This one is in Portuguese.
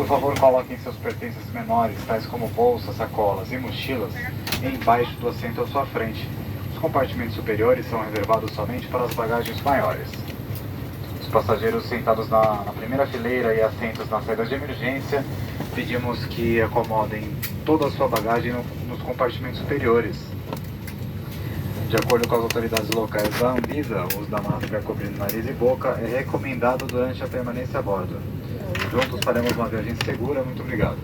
Por favor, coloquem seus pertences menores, tais como bolsas, sacolas e mochilas, embaixo do assento à sua frente. Os compartimentos superiores são reservados somente para as bagagens maiores. Os passageiros sentados na primeira fileira e assentos nas saídas de emergência, pedimos que acomodem toda a sua bagagem nos compartimentos superiores. De acordo com as autoridades locais da Anvisa, o uso da máscara cobrindo nariz e boca é recomendado durante a permanência a bordo. Juntos faremos uma viagem segura. Muito obrigado.